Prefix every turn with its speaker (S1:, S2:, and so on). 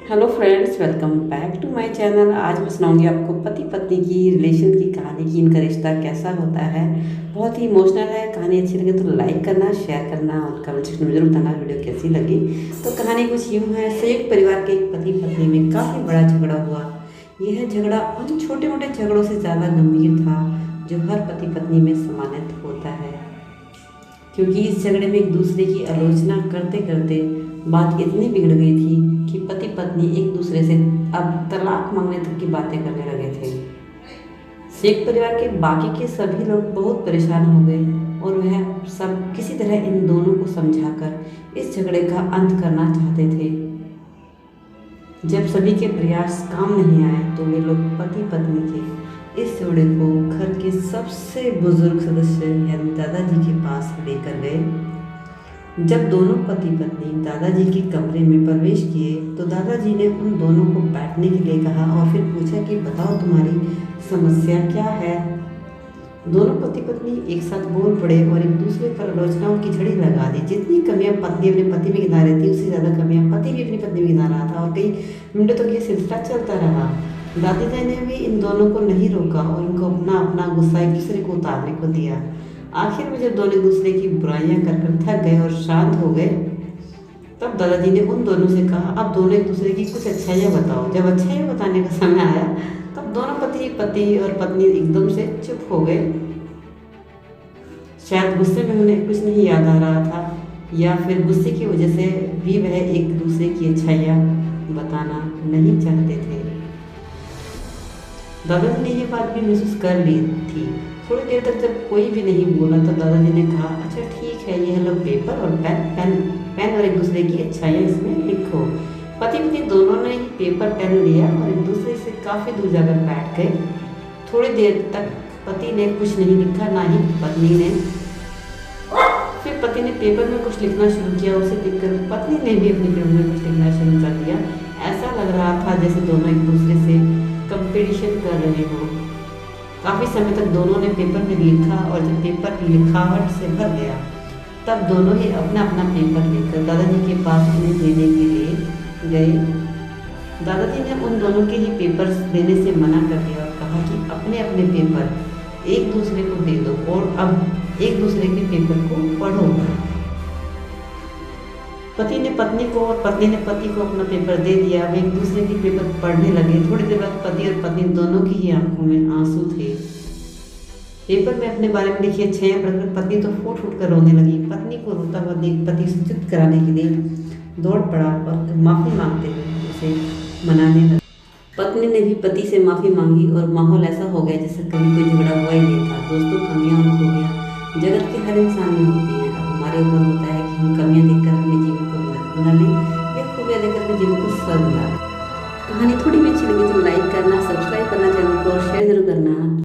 S1: Hello friends, welcome back to my channel. आज मैं सुनाऊंगी आपको पति पत्नी की रिलेशन की कहानी की इनका रिश्ता कैसा होता है। बहुत ही इमोशनल है। कहानी अच्छी लगे तो लाइक करना, शेयर करना और कमेंट सेक्शन में जरूर बताना वीडियो कैसी लगी। तो कहानी कुछ यूँ है। संयुक्त परिवार के एक पति पत्नी में काफ़ी बड़ा झगड़ा हुआ। यह झगड़ा उन छोटे मोटे झगड़ों से ज़्यादा गंभीर था जो हर पति पत्नी में सामान्य होता है, क्योंकि इस झगड़े में एक दूसरे की आलोचना करते करते बात इतनी बिगड़ गई थी कि पति पत्नी एक दूसरे से अब तलाक मांगने तक की बातें करने लगे थे। शेख परिवार के बाकी के सभी लोग बहुत परेशान हो गए और वह सब किसी तरह इन दोनों को समझाकर इस झगड़े का अंत करना चाहते थे। जब सभी के प्रयास काम नहीं आए तो वे लोग पति पत्नी के इस जोड़े को घर के सबसे बुजुर्ग सदस्य यानी दादाजी के पास लेकर गए। जब दोनों पति पत्नी दादाजी के कमरे में प्रवेश किए तो दादाजी ने उन दोनों को बैठने के लिए कहा और फिर पूछा कि बताओ तुम्हारी समस्या क्या है। दोनों पति पत्नी एक साथ बोल पड़े और एक दूसरे पर आलोचनाओं की झड़ी लगा दी। जितनी कमियां पत्नी अपने पति में गिना रही थी उससे ज़्यादा कमियां पति भी अपनी पत्नी में गिना रहा था और कई मिनटों तक ये सिलसिला चलता रहा। दादी ने भी इन दोनों को नहीं रोका और उनको अपना अपना गुस्सा एक दूसरे को उतारने को दिया। आखिर में जब दोनों एक दूसरे की बुराइयां कर थक गए और शांत हो गए तब दादाजी ने उन दोनों से कहा, अब दोनों एक दूसरे की कुछ अच्छाइयाँ बताओ। जब अच्छाइयाँ बताने का समय आया तब दोनों पति और पत्नी एकदम से चुप हो गए। शायद गुस्से में उन्हें कुछ नहीं याद आ रहा था या फिर गुस्से की वजह से भी वह एक दूसरे की अच्छाइयाँ बताना नहीं चाहते थे। दादाजी ने ये बात भी महसूस कर ली थी। थोड़ी देर तक जब कोई भी नहीं बोला तो दादाजी ने कहा, अच्छा ठीक है, यह लो पेपर और पेन और एक दूसरे की अच्छाइयाँ इसमें लिखो। पति पत्नी दोनों ने ही पेपर पेन लिया और एक दूसरे से काफ़ी दूर जाकर बैठ गए। थोड़ी देर तक पति ने कुछ नहीं लिखा, ना ही पत्नी ने। फिर पति ने पेपर में कुछ लिखना शुरू किया। उसे देखकर पत्नी ने भी अपने पेपर में कुछ लिखना शुरू कर दिया। ऐसा लग रहा था जैसे दोनों एक दूसरे से कंपटीशन कर रहे हों। काफ़ी समय तक दोनों ने पेपर में लिखा और जब पेपर लिखावट से भर गया तब दोनों ही अपना अपना पेपर लेकर दादाजी के पास उन्हें देने के लिए गए। दादाजी ने उन दोनों के ही पेपर देने से मना कर दिया और कहा कि अपने अपने पेपर एक दूसरे को दे दो और अब एक दूसरे के पेपर को पढ़ो। पति ने पत्नी को और पत्नी ने पति को अपना पेपर दे दिया। वे एक दूसरे के पेपर पढ़ने लगे। थोड़ी देर बाद पति और पत्नी दोनों की ही आंखों में आंसू थे। पेपर में अपने बारे में लिखी अच्छाइयाँ पढ़कर पत्नी तो फूट फूट कर रोने लगी। पत्नी को रोता हुआ देख पति उसे चुप कराने के लिए दौड़ पड़ा और माफ़ी मांगते हुए उसे मनाने लगा। पत्नी ने भी पति से माफ़ी मांगी और माहौल ऐसा हो गया जैसे कभी कोई झगड़ा हुआ ही नहीं था। दोस्तों, कमियाँ और खूबियाँ जगत के हर इंसान में होती हैं। अब हमारे ऊपर होता है कि हम कमियाँ देखकर अपने जीवन को बना लें या खूबियाँ देखकर अपने जीवन को सर बना लें। कहानी थोड़ी भी अच्छी लगी तो लाइक करना, सब्सक्राइब करना, चैनल को और शेयर जरूर करना।